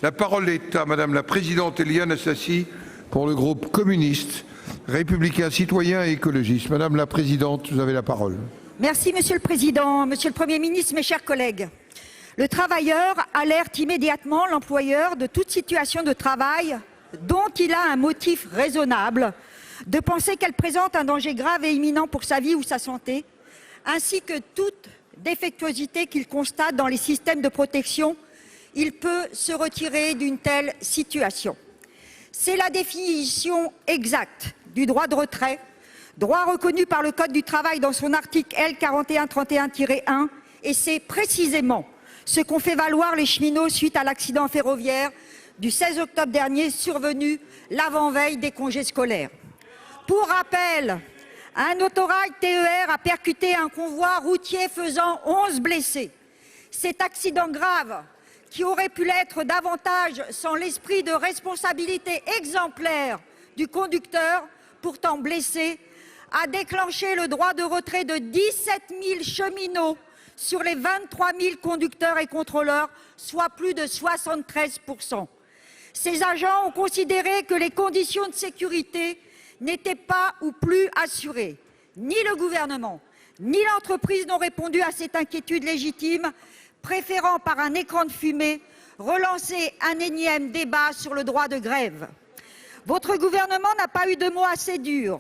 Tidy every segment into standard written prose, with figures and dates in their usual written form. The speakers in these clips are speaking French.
La parole est à Madame la Présidente Éliane Assassi pour le groupe communiste, républicain, citoyen et écologiste. Madame la Présidente, vous avez la parole. Merci Monsieur le Président, Monsieur le Premier ministre, mes chers collègues. Le travailleur alerte immédiatement l'employeur de toute situation de travail dont il a un motif raisonnable de penser qu'elle présente un danger grave et imminent pour sa vie ou sa santé, ainsi que toute défectuosité qu'il constate dans les systèmes de protection. Il peut se retirer d'une telle situation. C'est la définition exacte du droit de retrait, droit reconnu par le Code du travail dans son article L. 4131-1, et c'est précisément ce qu'ont fait valoir les cheminots suite à l'accident ferroviaire du 16 octobre dernier survenu l'avant-veille des congés scolaires. Pour rappel, un autorail TER a percuté un convoi routier faisant 11 blessés. Cet accident grave, qui aurait pu l'être davantage sans l'esprit de responsabilité exemplaire du conducteur, pourtant blessé, a déclenché le droit de retrait de 17 000 cheminots sur les 23 000 conducteurs et contrôleurs, soit plus de 73 %. Ces agents ont considéré que les conditions de sécurité n'étaient pas ou plus assurées. Ni le gouvernement, ni l'entreprise n'ont répondu à cette inquiétude légitime, préférant par un écran de fumée relancer un énième débat sur le droit de grève. Votre gouvernement n'a pas eu de mots assez durs.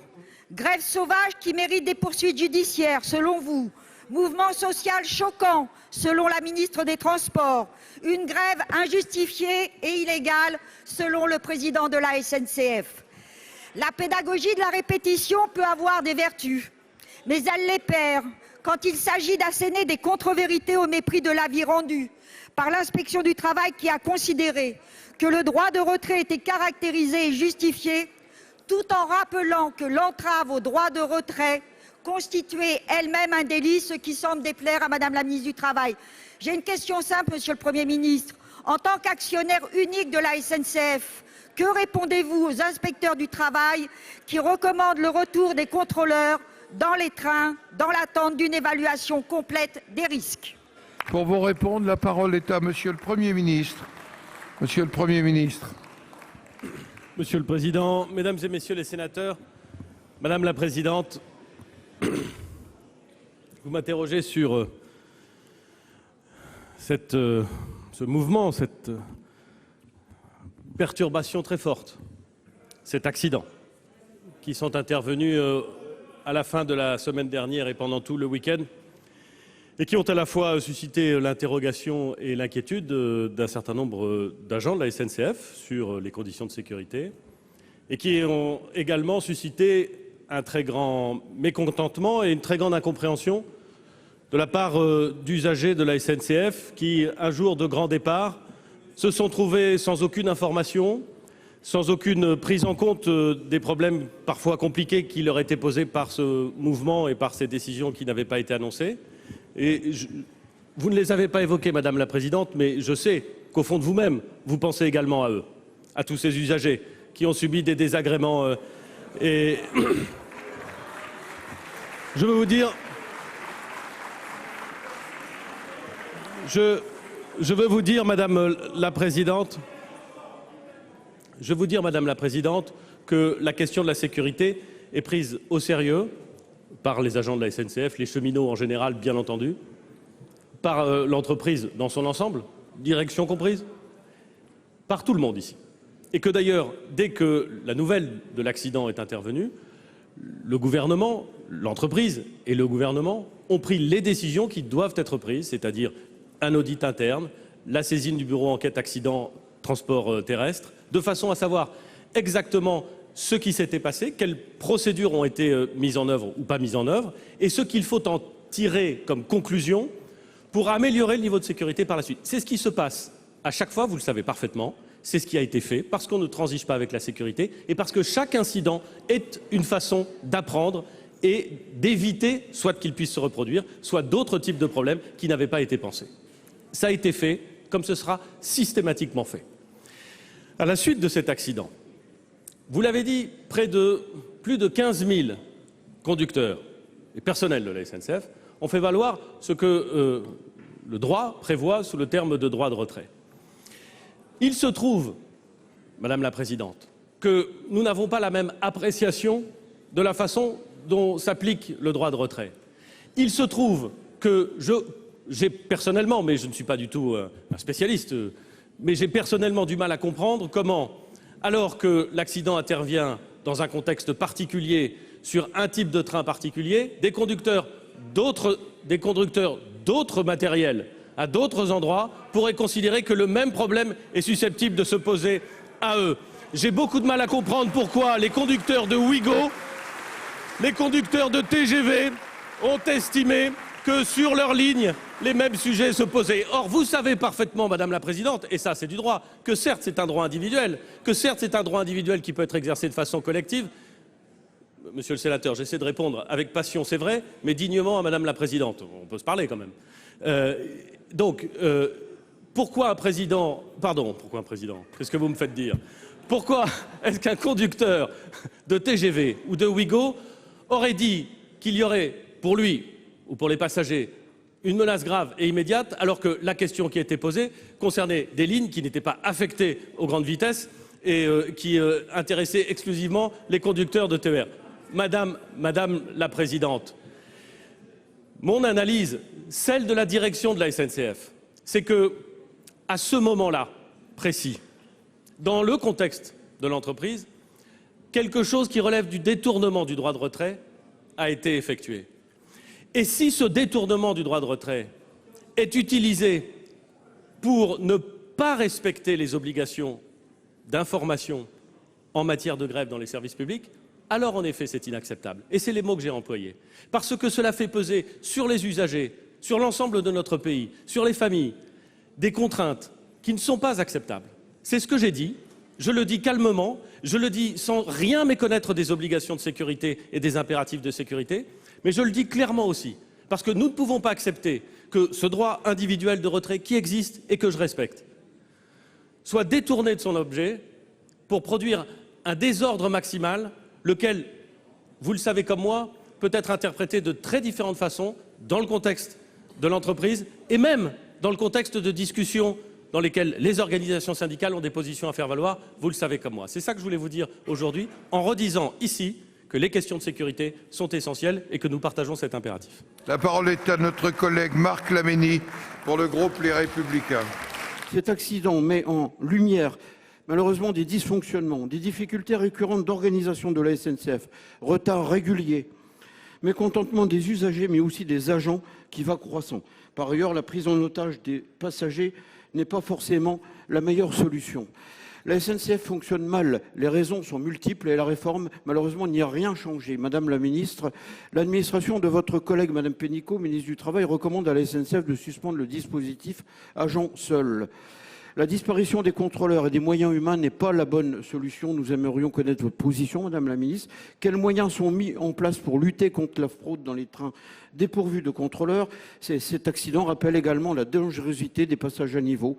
Grève sauvage qui mérite des poursuites judiciaires, selon vous. Mouvement social choquant, selon la ministre des Transports. Une grève injustifiée et illégale, selon le président de la SNCF. La pédagogie de la répétition peut avoir des vertus, mais elle les perd quand il s'agit d'asséner des contre-vérités au mépris de l'avis rendu par l'inspection du travail, qui a considéré que le droit de retrait était caractérisé et justifié, tout en rappelant que l'entrave au droit de retrait constituait elle-même un délit, ce qui semble déplaire à Madame la ministre du Travail. J'ai une question simple, Monsieur le Premier ministre. En tant qu'actionnaire unique de la SNCF, que répondez-vous aux inspecteurs du travail qui recommandent le retour des contrôleurs dans les trains, dans l'attente d'une évaluation complète des risques? Pour vous répondre, la parole est à Monsieur le Premier ministre. Monsieur le Premier ministre. Monsieur le Président, Mesdames et Messieurs les sénateurs, Madame la Présidente, vous m'interrogez sur ce mouvement, cette perturbation très forte, cet accident, qui sont intervenus à la fin de la semaine dernière et pendant tout le week-end, et qui ont à la fois suscité l'interrogation et l'inquiétude d'un certain nombre d'agents de la SNCF sur les conditions de sécurité, et qui ont également suscité un très grand mécontentement et une très grande incompréhension de la part d'usagers de la SNCF qui, un jour de grand départ, se sont trouvés sans aucune information, sans aucune prise en compte des problèmes parfois compliqués qui leur étaient posés par ce mouvement et par ces décisions qui n'avaient pas été annoncées. Et vous ne les avez pas évoqués, Madame la Présidente, mais je sais qu'au fond de vous-même, vous pensez également à eux, à tous ces usagers qui ont subi des désagréments. Et je veux vous dire, je veux vous dire, Madame la Présidente, que la question de la sécurité est prise au sérieux par les agents de la SNCF, les cheminots en général, bien entendu, par l'entreprise dans son ensemble, direction comprise, par tout le monde ici. Et que d'ailleurs, dès que la nouvelle de l'accident est intervenue, le gouvernement, l'entreprise et le gouvernement ont pris les décisions qui doivent être prises, c'est-à-dire un audit interne, la saisine du bureau enquête accident transport terrestre, de façon à savoir exactement ce qui s'était passé, quelles procédures ont été mises en œuvre ou pas mises en œuvre, et ce qu'il faut en tirer comme conclusion pour améliorer le niveau de sécurité par la suite. C'est ce qui se passe à chaque fois, vous le savez parfaitement, c'est ce qui a été fait, parce qu'on ne transige pas avec la sécurité, et parce que chaque incident est une façon d'apprendre et d'éviter soit qu'il puisse se reproduire, soit d'autres types de problèmes qui n'avaient pas été pensés. Ça a été fait, comme ce sera systématiquement fait. À la suite de cet accident, vous l'avez dit, plus de 15 000 conducteurs et personnels de la SNCF ont fait valoir ce que le droit prévoit sous le terme de droit de retrait. Il se trouve, Madame la Présidente, que nous n'avons pas la même appréciation de la façon dont s'applique le droit de retrait. Il se trouve que j'ai personnellement, mais je ne suis pas du tout un spécialiste, mais j'ai personnellement du mal à comprendre comment, alors que l'accident intervient dans un contexte particulier, sur un type de train particulier, des conducteurs d'autres matériels à d'autres endroits pourraient considérer que le même problème est susceptible de se poser à eux. J'ai beaucoup de mal à comprendre pourquoi les conducteurs de Ouigo, les conducteurs de TGV ont estimé que sur leur ligne, les mêmes sujets se posaient. Or, vous savez parfaitement, Madame la Présidente, et ça c'est du droit, que certes c'est un droit individuel, qui peut être exercé de façon collective. Monsieur le sénateur, j'essaie de répondre avec passion, c'est vrai, mais dignement à Madame la Présidente. On peut se parler quand même. Pourquoi un président... Pardon, pourquoi un président? Qu'est-ce que vous me faites dire? Pourquoi est-ce qu'un conducteur de TGV ou de Ouigo aurait dit qu'il y aurait pour lui ou pour les passagers une menace grave et immédiate, alors que la question qui a été posée concernait des lignes qui n'étaient pas affectées aux grandes vitesses et qui intéressaient exclusivement les conducteurs de TER? Madame la Présidente, mon analyse, celle de la direction de la SNCF, c'est que, à ce moment-là précis, dans le contexte de l'entreprise, quelque chose qui relève du détournement du droit de retrait a été effectué. Et si ce détournement du droit de retrait est utilisé pour ne pas respecter les obligations d'information en matière de grève dans les services publics, alors en effet c'est inacceptable. Et c'est les mots que j'ai employés. Parce que cela fait peser sur les usagers, sur l'ensemble de notre pays, sur les familles, des contraintes qui ne sont pas acceptables. C'est ce que j'ai dit, je le dis calmement, je le dis sans rien méconnaître des obligations de sécurité et des impératifs de sécurité, mais je le dis clairement aussi, parce que nous ne pouvons pas accepter que ce droit individuel de retrait qui existe et que je respecte soit détourné de son objet pour produire un désordre maximal, lequel, vous le savez comme moi, peut être interprété de très différentes façons dans le contexte de l'entreprise et même dans le contexte de discussions dans lesquelles les organisations syndicales ont des positions à faire valoir, vous le savez comme moi. C'est ça que je voulais vous dire aujourd'hui, en redisant ici que les questions de sécurité sont essentielles et que nous partageons cet impératif. La parole est à notre collègue Marc Laménie pour le groupe Les Républicains. Cet accident met en lumière malheureusement des dysfonctionnements, des difficultés récurrentes d'organisation de la SNCF, retards réguliers, mécontentement des usagers mais aussi des agents qui va croissant. Par ailleurs, la prise en otage des passagers n'est pas forcément la meilleure solution. La SNCF fonctionne mal, les raisons sont multiples et la réforme, malheureusement, n'y a rien changé. Madame la ministre, l'administration de votre collègue, Madame Pénicaud, ministre du Travail, recommande à la SNCF de suspendre le dispositif agent seul. La disparition des contrôleurs et des moyens humains n'est pas la bonne solution. Nous aimerions connaître votre position, Madame la ministre. Quels moyens sont mis en place pour lutter contre la fraude dans les trains dépourvus de contrôleurs? Cet accident rappelle également la dangerosité des passages à niveau.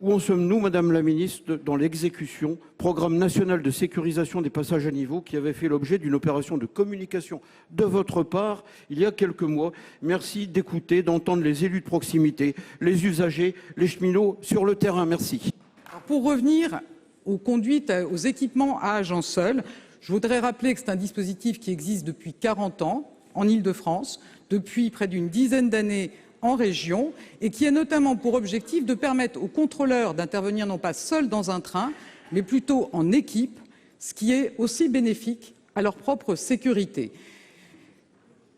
Où en sommes-nous, Madame la ministre, dans l'exécution programme national de sécurisation des passages à niveau qui avait fait l'objet d'une opération de communication de votre part il y a quelques mois? Merci d'écouter, d'entendre les élus de proximité, les usagers, les cheminots sur le terrain. Merci. Alors pour revenir aux conduites, aux équipements à agent seul, je voudrais rappeler que c'est un dispositif qui existe depuis 40 ans en Île-de-France, depuis près d'une dizaine d'années en région, et qui a notamment pour objectif de permettre aux contrôleurs d'intervenir non pas seuls dans un train, mais plutôt en équipe, ce qui est aussi bénéfique à leur propre sécurité.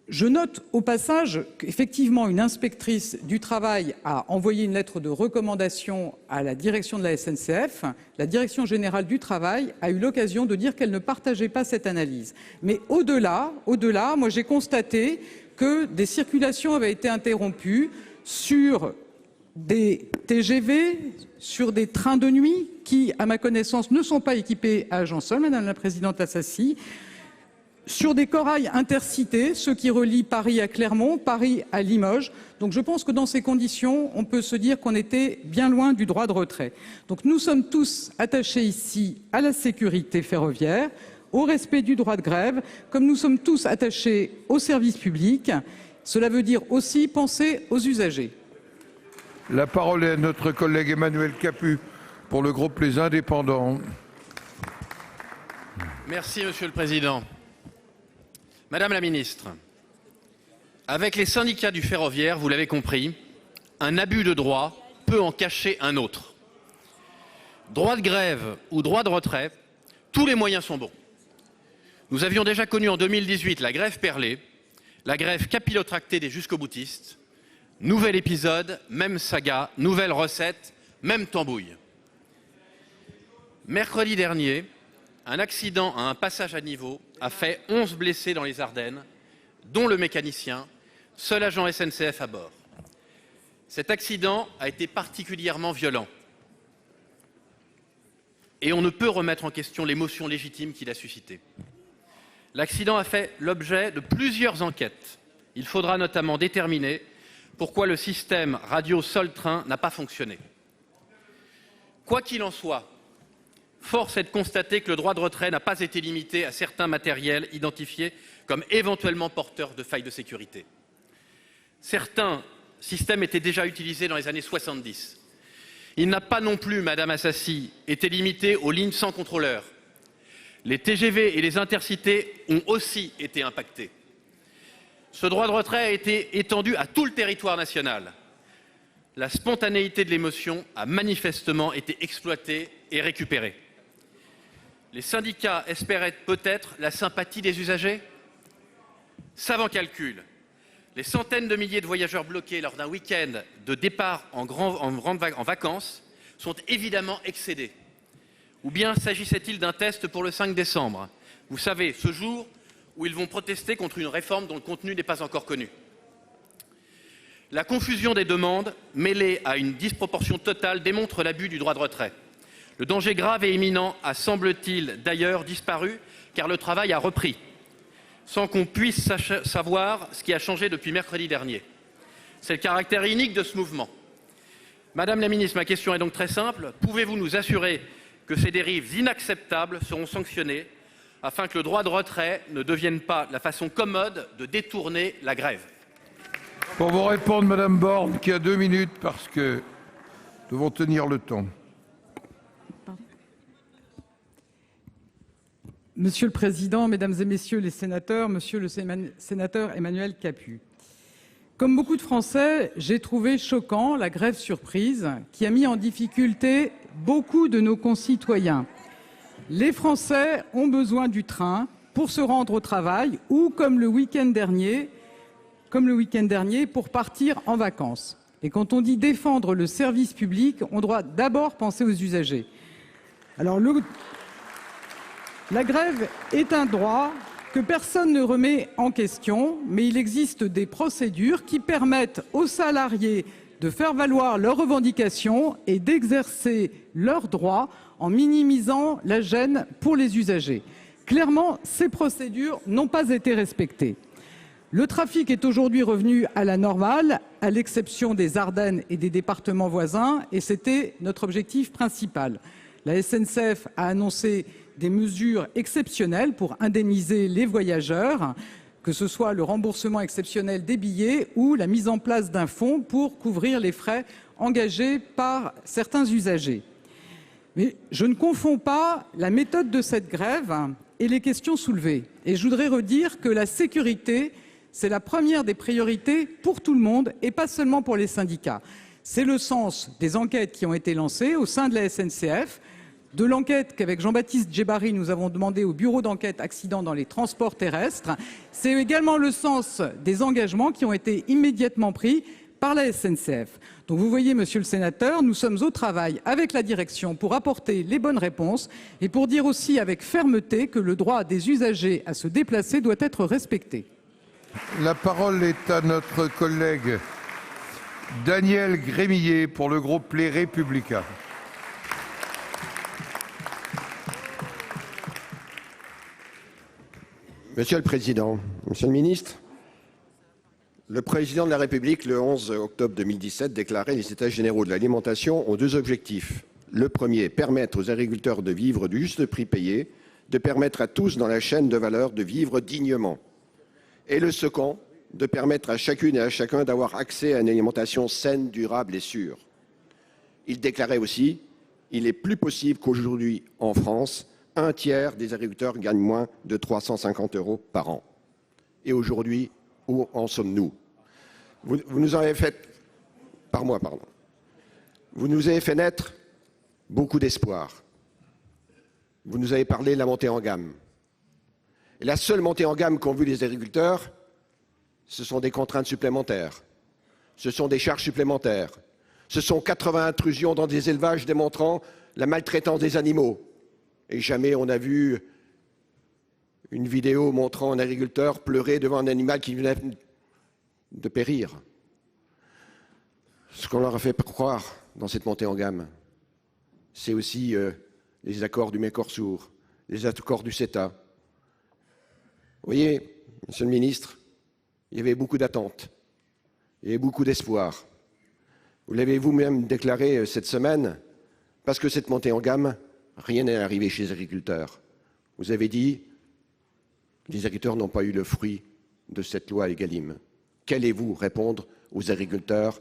Je note au passage qu'effectivement une inspectrice du travail a envoyé une lettre de recommandation à la direction de la SNCF. La direction générale du travail a eu l'occasion de dire qu'elle ne partageait pas cette analyse. Mais au-delà, moi j'ai constaté que des circulations avaient été interrompues sur des TGV, sur des trains de nuit qui, à ma connaissance, ne sont pas équipés à agent seul, Madame la Présidente Assassi, sur des corails intercités, ceux qui relient Paris à Clermont, Paris à Limoges. Donc je pense que dans ces conditions, on peut se dire qu'on était bien loin du droit de retrait. Donc nous sommes tous attachés ici à la sécurité ferroviaire, au respect du droit de grève, comme nous sommes tous attachés au service public. Cela veut dire aussi penser aux usagers. La parole est à notre collègue Emmanuel Capus pour le groupe Les Indépendants. Merci, Monsieur le Président. Madame la Ministre, avec les syndicats du ferroviaire, vous l'avez compris, un abus de droit peut en cacher un autre. Droit de grève ou droit de retrait, tous les moyens sont bons. Nous avions déjà connu en 2018 la grève perlée, la grève capillotractée des jusqu'au-boutistes. Nouvel épisode, même saga, nouvelle recette, même tambouille. Mercredi dernier, un accident à un passage à niveau a fait 11 blessés dans les Ardennes, dont le mécanicien, seul agent SNCF à bord. Cet accident a été particulièrement violent. Et on ne peut remettre en question l'émotion légitime qu'il a suscitée. L'accident a fait l'objet de plusieurs enquêtes. Il faudra notamment déterminer pourquoi le système radio sol-train n'a pas fonctionné. Quoi qu'il en soit, force est de constater que le droit de retrait n'a pas été limité à certains matériels identifiés comme éventuellement porteurs de failles de sécurité. Certains systèmes étaient déjà utilisés dans les années 70. Il n'a pas non plus, Madame Assassi, été limité aux lignes sans contrôleur. Les TGV et les intercités ont aussi été impactés. Ce droit de retrait a été étendu à tout le territoire national. La spontanéité de l'émotion a manifestement été exploitée et récupérée. Les syndicats espéraient peut-être la sympathie des usagers? Savant calcul, les centaines de milliers de voyageurs bloqués lors d'un week-end de départ en vacances sont évidemment excédés. Ou bien s'agissait-il d'un test pour le 5 décembre? Vous savez, ce jour où ils vont protester contre une réforme dont le contenu n'est pas encore connu. La confusion des demandes, mêlée à une disproportion totale, démontre l'abus du droit de retrait. Le danger grave et imminent a, semble-t-il, d'ailleurs disparu, car le travail a repris, sans qu'on puisse savoir ce qui a changé depuis mercredi dernier. C'est le caractère inique de ce mouvement. Madame la Ministre, ma question est donc très simple. Pouvez-vous nous assurer que ces dérives inacceptables seront sanctionnées afin que le droit de retrait ne devienne pas la façon commode de détourner la grève? Pour vous répondre, Madame Borne, qui a 2 minutes parce que nous devons tenir le temps. Monsieur le Président, Mesdames et Messieurs les sénateurs, Monsieur le sénateur Emmanuel Capus. Comme beaucoup de Français, j'ai trouvé choquant la grève surprise qui a mis en difficulté beaucoup de nos concitoyens. Les Français ont besoin du train pour se rendre au travail ou, comme le week-end dernier, pour partir en vacances. Et quand on dit défendre le service public, on doit d'abord penser aux usagers. Alors, la grève est un droit que personne ne remet en question, mais il existe des procédures qui permettent aux salariés de faire valoir leurs revendications et d'exercer leurs droits en minimisant la gêne pour les usagers. Clairement, ces procédures n'ont pas été respectées. Le trafic est aujourd'hui revenu à la normale, à l'exception des Ardennes et des départements voisins, et c'était notre objectif principal. La SNCF a annoncé des mesures exceptionnelles pour indemniser les voyageurs, que ce soit le remboursement exceptionnel des billets ou la mise en place d'un fonds pour couvrir les frais engagés par certains usagers. Mais je ne confonds pas la méthode de cette grève et les questions soulevées. Et je voudrais redire que la sécurité, c'est la première des priorités pour tout le monde et pas seulement pour les syndicats. C'est le sens des enquêtes qui ont été lancées au sein de la SNCF, de l'enquête qu'avec Jean-Baptiste Djebari, nous avons demandé au bureau d'enquête accidents dans les transports terrestres. C'est également le sens des engagements qui ont été immédiatement pris par la SNCF. Donc vous voyez, monsieur le sénateur, nous sommes au travail avec la direction pour apporter les bonnes réponses et pour dire aussi avec fermeté que le droit des usagers à se déplacer doit être respecté. La parole est à notre collègue Daniel Gremillet pour le groupe Les Républicains. Monsieur le Président, Monsieur le Ministre, le Président de la République, le 11 octobre 2017, déclarait: les États généraux de l'alimentation ont 2 objectifs. Le premier, permettre aux agriculteurs de vivre du juste prix payé, de permettre à tous dans la chaîne de valeur de vivre dignement. Et le second, de permettre à chacune et à chacun d'avoir accès à une alimentation saine, durable et sûre. Il déclarait aussi: il est plus possible qu'aujourd'hui, en France, un tiers des agriculteurs gagnent moins de 350 € par an. Et aujourd'hui, où en sommes-nous? Vous nous avez fait, par mois, pardon. Vous nous avez fait naître beaucoup d'espoir. Vous nous avez parlé de la montée en gamme. Et la seule montée en gamme qu'ont vu les agriculteurs, ce sont des contraintes supplémentaires, ce sont des charges supplémentaires, ce sont 80 intrusions dans des élevages démontrant la maltraitance des animaux. Et jamais on a vu une vidéo montrant un agriculteur pleurer devant un animal qui venait de périr. Ce qu'on leur a fait croire dans cette montée en gamme, c'est aussi les accords du Mercosur, les accords du CETA. Vous voyez, Monsieur le Ministre, il y avait beaucoup d'attentes, il y avait beaucoup d'espoir. Vous l'avez vous-même déclaré cette semaine, parce que cette montée en gamme, rien n'est arrivé chez les agriculteurs. Vous avez dit, les agriculteurs n'ont pas eu le fruit de cette loi Egalim. Qu'allez-vous répondre aux agriculteurs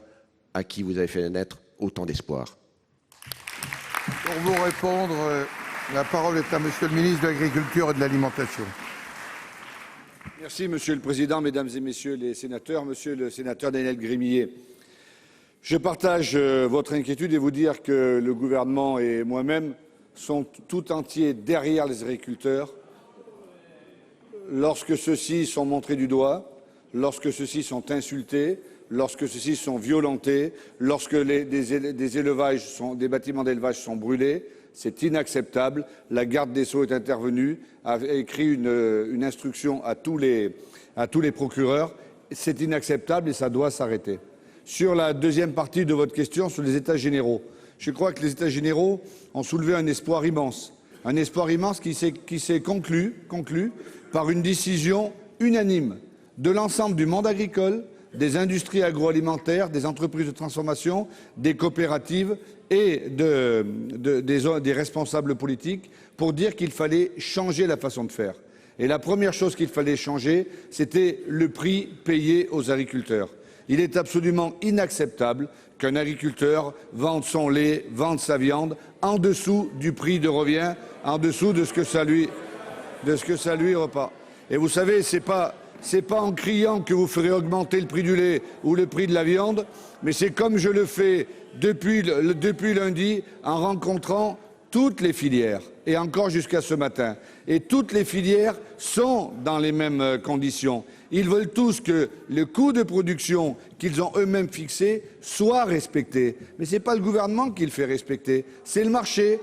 à qui vous avez fait naître autant d'espoir? Pour vous répondre, la parole est à Monsieur le ministre de l'Agriculture et de l'Alimentation. Merci Monsieur le Président, Mesdames et Messieurs les sénateurs. Monsieur le sénateur Daniel Gremillet, je partage votre inquiétude et vous dire que le gouvernement et moi-même sont tout entiers derrière les agriculteurs lorsque ceux-ci sont montrés du doigt, lorsque ceux-ci sont insultés, lorsque ceux-ci sont violentés, lorsque des bâtiments d'élevage sont brûlés. C'est inacceptable. La garde des Sceaux est intervenue, a écrit une instruction à tous les procureurs. C'est inacceptable et ça doit s'arrêter. Sur la deuxième partie de votre question, sur les États généraux, je crois que les États généraux ont soulevé un espoir immense qui s'est conclu par une décision unanime de l'ensemble du monde agricole, des industries agroalimentaires, des entreprises de transformation, des coopératives et des responsables politiques pour dire qu'il fallait changer la façon de faire. Et la première chose qu'il fallait changer, c'était le prix payé aux agriculteurs. Il est absolument inacceptable qu'un agriculteur vende son lait, vende sa viande en dessous du prix de revient, en dessous de ce que ça lui repart. Et vous savez, c'est pas en criant que vous ferez augmenter le prix du lait ou le prix de la viande, mais c'est comme je le fais depuis lundi en rencontrant toutes les filières et encore jusqu'à ce matin. Et toutes les filières sont dans les mêmes conditions. Ils veulent tous que le coût de production qu'ils ont eux-mêmes fixé soit respecté. Mais ce n'est pas le gouvernement qui le fait respecter, c'est le marché.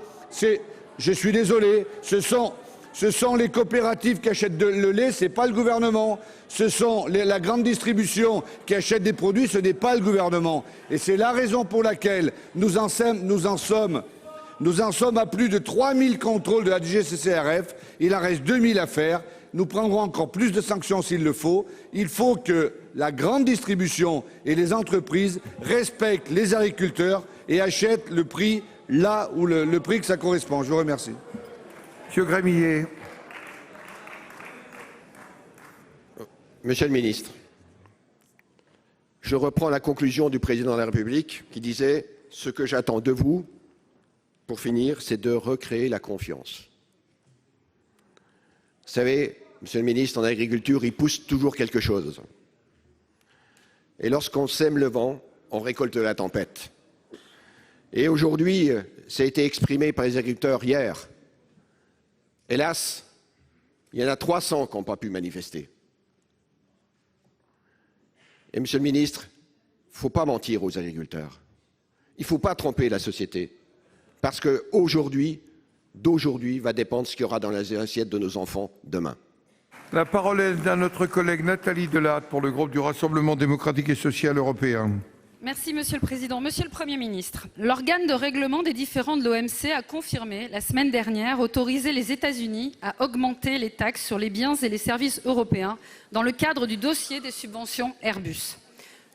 Je suis désolé, ce sont les coopératives qui achètent le lait, ce n'est pas le gouvernement. Ce sont la grande distribution qui achète des produits, ce n'est pas le gouvernement. Et c'est la raison pour laquelle nous en sommes à plus de 3000 contrôles de la DGCCRF. Il en reste 2000 à faire. Nous prendrons encore plus de sanctions s'il le faut. Il faut que la grande distribution et les entreprises respectent les agriculteurs et achètent le prix là où le prix que ça correspond. Je vous remercie. Monsieur Gremillet. Monsieur le ministre, je reprends la conclusion du président de la République qui disait « Ce que j'attends de vous, pour finir, c'est de recréer la confiance ». Vous savez, monsieur le ministre, en agriculture, il pousse toujours quelque chose. Et lorsqu'on sème le vent, on récolte la tempête. Et aujourd'hui, ça a été exprimé par les agriculteurs hier. Hélas, il y en a 300 qui n'ont pas pu manifester. Et monsieur le ministre, il ne faut pas mentir aux agriculteurs. Il ne faut pas tromper la société. Parce qu'aujourd'hui, d'aujourd'hui va dépendre ce qu'il y aura dans les assiettes de nos enfants demain. La parole est à notre collègue Nathalie Delattre pour le groupe du Rassemblement démocratique et social européen. Merci Monsieur le Président. Monsieur le Premier ministre, l'organe de règlement des différends de l'OMC a confirmé la semaine dernière autoriser les États-Unis à augmenter les taxes sur les biens et les services européens dans le cadre du dossier des subventions Airbus.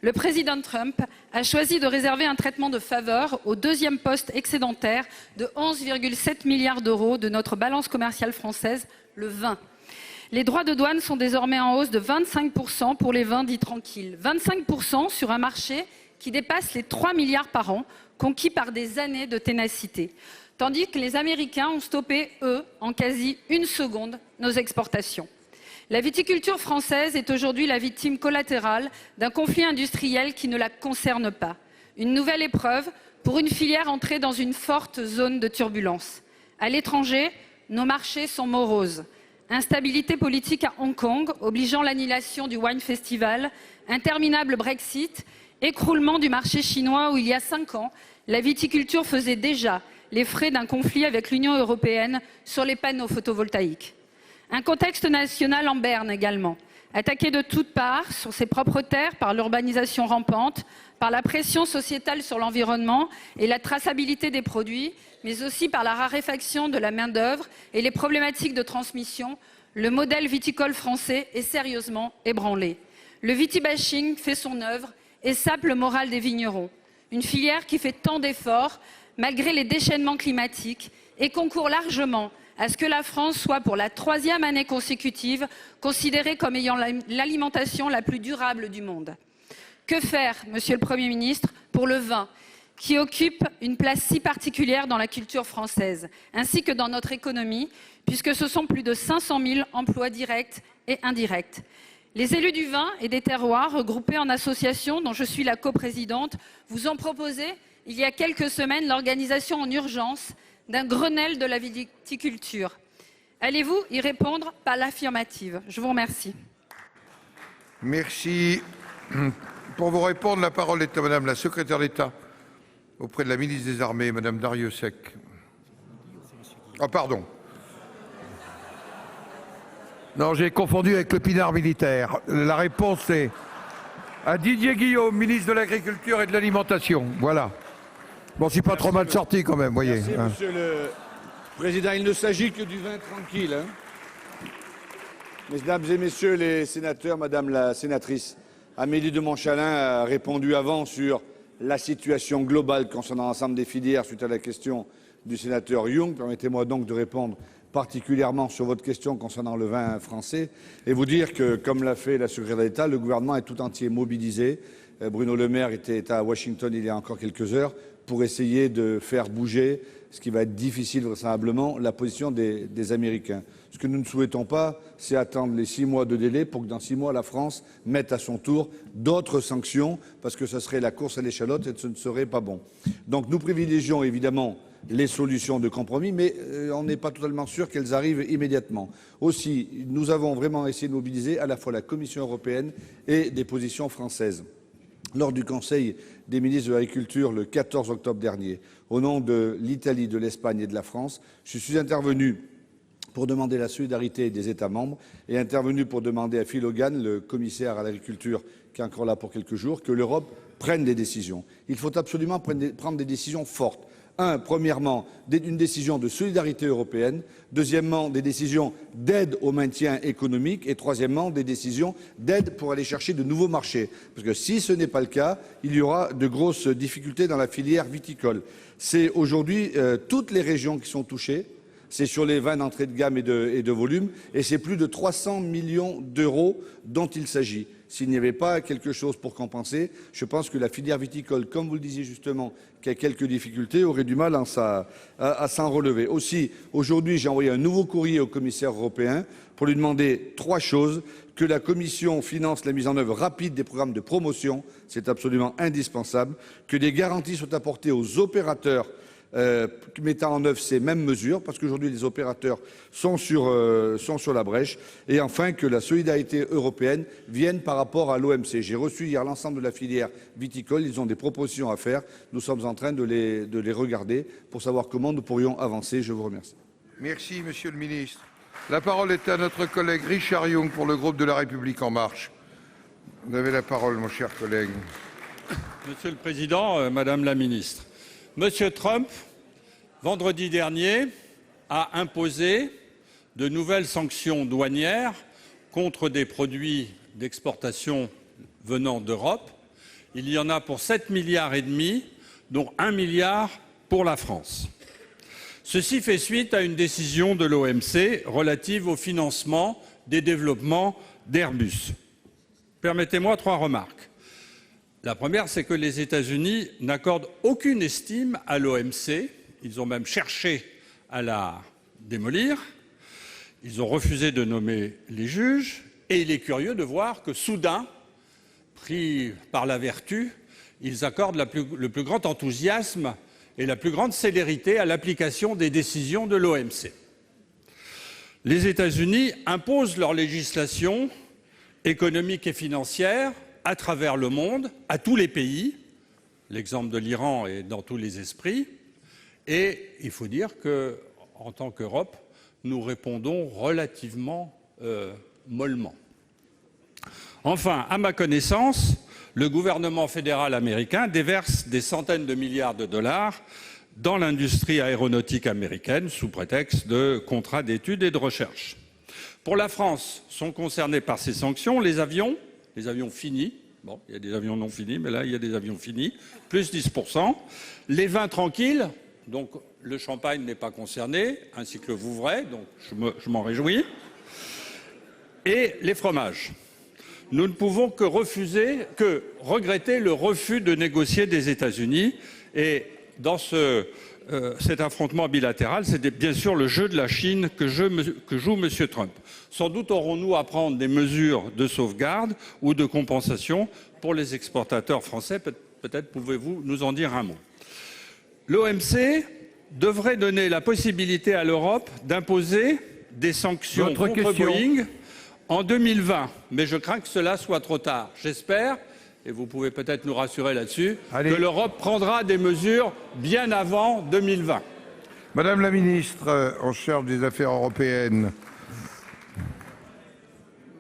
Le président Trump a choisi de réserver un traitement de faveur au deuxième poste excédentaire de 11,7 milliards d'euros de notre balance commerciale française, le vin. Les droits de douane sont désormais en hausse de 25% pour les vins dits tranquilles. 25% sur un marché qui dépasse les 3 milliards par an, conquis par des années de ténacité. tandis que les Américains ont stoppé, eux, en quasi une seconde, nos exportations. La viticulture française est aujourd'hui la victime collatérale d'un conflit industriel qui ne la concerne pas. Une nouvelle épreuve pour une filière entrée dans une forte zone de turbulence. À l'étranger, nos marchés sont moroses. Instabilité politique à Hong Kong, obligeant l'annulation du Wine Festival, interminable Brexit, écroulement du marché chinois où il y a 5 ans, la viticulture faisait déjà les frais d'un conflit avec l'Union européenne sur les panneaux photovoltaïques. Un contexte national en berne également, attaqué de toutes parts sur ses propres terres par l'urbanisation rampante, par la pression sociétale sur l'environnement et la traçabilité des produits, mais aussi par la raréfaction de la main-d'œuvre et les problématiques de transmission, le modèle viticole français est sérieusement ébranlé. Le vitibashing fait son œuvre et sape le moral des vignerons. Une filière qui fait tant d'efforts malgré les déchaînements climatiques et concourt largement à ce que la France soit pour la 3e année consécutive considérée comme ayant l'alimentation la plus durable du monde. Que faire, Monsieur le Premier ministre, pour le vin, qui occupe une place si particulière dans la culture française, ainsi que dans notre économie, puisque ce sont plus de 500 000 emplois directs et indirects. Les élus du vin et des terroirs, regroupés en associations dont je suis la coprésidente, vous ont proposé, il y a quelques semaines, l'organisation en urgence d'un Grenelle de la viticulture. Allez-vous y répondre par l'affirmative? Je vous remercie. Merci. Pour vous répondre, la parole est à Madame la secrétaire d'État auprès de la ministre des Armées, Madame Darrieussecq. Ah, pardon. Non, j'ai confondu avec le pinard militaire. La réponse est à Didier Guillaume, ministre de l'Agriculture et de l'Alimentation. Voilà. Bon, c'est pas trop mal sorti quand même, voyez. Merci, Monsieur le Président. Il ne s'agit que du vin tranquille. Hein. Mesdames et Messieurs les sénateurs, Madame la sénatrice, Amélie de Montchalin a répondu avant sur la situation globale concernant l'ensemble des filières suite à la question du sénateur Young. Permettez-moi donc de répondre particulièrement sur votre question concernant le vin français et vous dire que, comme l'a fait la secrétaire d'État, le gouvernement est tout entier mobilisé. Bruno Le Maire était à Washington il y a encore quelques heures pour essayer de faire bouger, ce qui va être difficile vraisemblablement, la position des Américains. Ce que nous ne souhaitons pas, c'est attendre les 6 mois de délai pour que dans 6 mois, la France mette à son tour d'autres sanctions, parce que ce serait la course à l'échalote et ce ne serait pas bon. Donc nous privilégions évidemment les solutions de compromis, mais on n'est pas totalement sûr qu'elles arrivent immédiatement. Aussi, nous avons vraiment essayé de mobiliser à la fois la Commission européenne et des positions françaises. Lors du Conseil des ministres de l'Agriculture le 14 octobre dernier, au nom de l'Italie, de l'Espagne et de la France, je suis intervenu pour demander la solidarité des États membres et intervenu pour demander à Phil Hogan, le commissaire à l'agriculture, qui est encore là pour quelques jours, que l'Europe prenne des décisions. Il faut absolument prendre des décisions fortes. Premièrement, une décision de solidarité européenne. Deuxièmement, des décisions d'aide au maintien économique. Et troisièmement, des décisions d'aide pour aller chercher de nouveaux marchés. Parce que si ce n'est pas le cas, il y aura de grosses difficultés dans la filière viticole. C'est aujourd'hui toutes les régions qui sont touchées. C'est sur les vins d'entrée de gamme et de volume. Et c'est plus de 300 millions d'euros dont il s'agit. S'il n'y avait pas quelque chose pour compenser, je pense que la filière viticole, comme vous le disiez justement, qui a quelques difficultés, aurait du mal à s'en relever. Aussi, aujourd'hui, j'ai envoyé un nouveau courrier au commissaire européen pour lui demander 3 choses. Que la Commission finance la mise en œuvre rapide des programmes de promotion, c'est absolument indispensable. Que des garanties soient apportées aux opérateurs mettant en œuvre ces mêmes mesures, parce qu'aujourd'hui les opérateurs sont sur la brèche, et enfin que la solidarité européenne vienne par rapport à l'OMC. J'ai reçu hier l'ensemble de la filière viticole, ils ont des propositions à faire, nous sommes en train de les regarder pour savoir comment nous pourrions avancer. Je vous remercie. Merci, Monsieur le Ministre. La parole est à notre collègue Richard Yung pour le groupe de La République En Marche. Vous avez la parole, mon cher collègue. Monsieur le Président, Madame la Ministre, Monsieur Trump, vendredi dernier, a imposé de nouvelles sanctions douanières contre des produits d'exportation venant d'Europe. Il y en a pour 7,5 milliards, dont 1 milliard pour la France. Ceci fait suite à une décision de l'OMC relative au financement des développements d'Airbus. Permettez-moi 3 remarques. La première, c'est que les États-Unis n'accordent aucune estime à l'OMC Ils ont même cherché à la démolir. Ils ont refusé de nommer les juges. Et il est curieux de voir que soudain, pris par la vertu, ils accordent le plus grand enthousiasme et la plus grande célérité à l'application des décisions de l'OMC. Les États-Unis imposent leur législation économique et financière à travers le monde, à tous les pays. L'exemple de l'Iran est dans tous les esprits. Et il faut dire qu'en tant qu'Europe, nous répondons relativement mollement. Enfin, à ma connaissance, le gouvernement fédéral américain déverse des centaines de milliards de dollars dans l'industrie aéronautique américaine sous prétexte de contrats d'études et de recherche. Pour la France, sont concernés par ces sanctions les avions finis. Bon, il y a des avions non finis, mais là, il y a des avions finis, plus 10%. Les vins tranquilles, donc le champagne n'est pas concerné, ainsi que le Vouvray, donc je m'en réjouis. Et les fromages. Nous ne pouvons que regretter le refus de négocier des États-Unis. Et dans cet affrontement bilatéral, c'est bien sûr le jeu de la Chine que joue M. Trump. Sans doute aurons-nous à prendre des mesures de sauvegarde ou de compensation pour les exportateurs français. Peut-être pouvez-vous nous en dire un mot. L'OMC devrait donner la possibilité à l'Europe d'imposer des sanctions contre Boeing en 2020. Mais je crains que cela soit trop tard. J'espère, et vous pouvez peut-être nous rassurer là-dessus, que l'Europe prendra des mesures bien avant 2020. Madame la ministre en charge des Affaires européennes.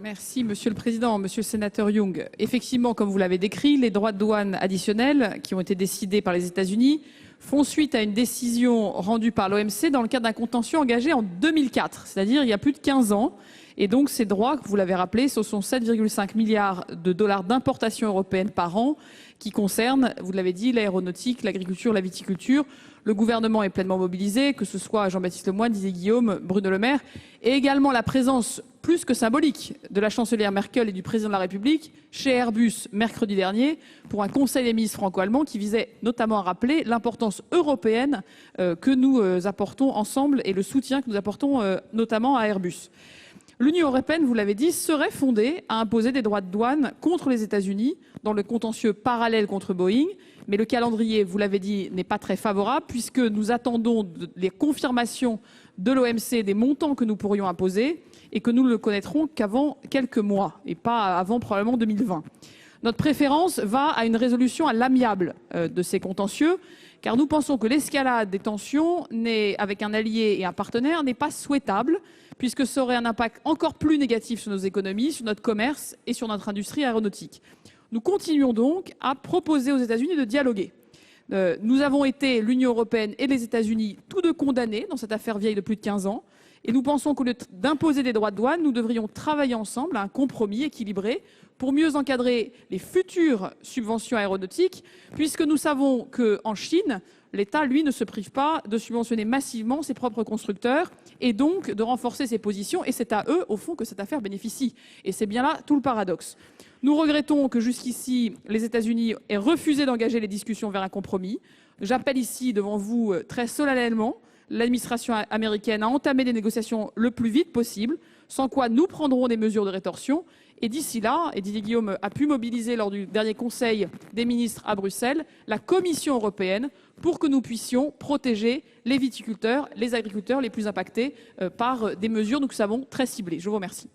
Merci, Monsieur le Président. Monsieur le sénateur Young, effectivement, comme vous l'avez décrit, les droits de douane additionnels qui ont été décidés par les États-Unis font suite à une décision rendue par l'OMC dans le cadre d'un contentieux engagé en 2004, c'est-à-dire il y a plus de 15 ans. Et donc ces droits, vous l'avez rappelé, ce sont 7,5 milliards de dollars d'importation européenne par an qui concernent, vous l'avez dit, l'aéronautique, l'agriculture, la viticulture. Le gouvernement est pleinement mobilisé, que ce soit Jean-Baptiste Lemoyne, Didier Guillaume, Bruno Le Maire, et également la présence plus que symbolique de la chancelière Merkel et du président de la République chez Airbus mercredi dernier pour un conseil des ministres franco-allemands qui visait notamment à rappeler l'importance européenne que nous apportons ensemble et le soutien que nous apportons notamment à Airbus. L'Union européenne, vous l'avez dit, serait fondée à imposer des droits de douane contre les États-Unis dans le contentieux parallèle contre Boeing. Mais le calendrier, vous l'avez dit, n'est pas très favorable puisque nous attendons les confirmations de l'OMC des montants que nous pourrions imposer et que nous ne le connaîtrons qu'avant quelques mois et pas avant probablement 2020. Notre préférence va à une résolution à l'amiable de ces contentieux car nous pensons que l'escalade des tensions avec un allié et un partenaire n'est pas souhaitable puisque ça aurait un impact encore plus négatif sur nos économies, sur notre commerce et sur notre industrie aéronautique. Nous continuons donc à proposer aux États-Unis de dialoguer. Nous avons été, l'Union européenne et les États-Unis, tous deux condamnés dans cette affaire vieille de plus de 15 ans. Et nous pensons qu'au lieu d'imposer des droits de douane, nous devrions travailler ensemble à un compromis équilibré pour mieux encadrer les futures subventions aéronautiques, puisque nous savons qu'en Chine, l'État, lui, ne se prive pas de subventionner massivement ses propres constructeurs et donc de renforcer ses positions. Et c'est à eux, au fond, que cette affaire bénéficie. Et c'est bien là tout le paradoxe. Nous regrettons que jusqu'ici, les États-Unis aient refusé d'engager les discussions vers un compromis. J'appelle ici devant vous très solennellement l'administration américaine à entamer des négociations le plus vite possible, sans quoi nous prendrons des mesures de rétorsion. Et d'ici là, et Didier Guillaume a pu mobiliser lors du dernier Conseil des ministres à Bruxelles, la Commission européenne pour que nous puissions protéger les viticulteurs, les agriculteurs les plus impactés par des mesures, nous savons, très ciblées. Je vous remercie.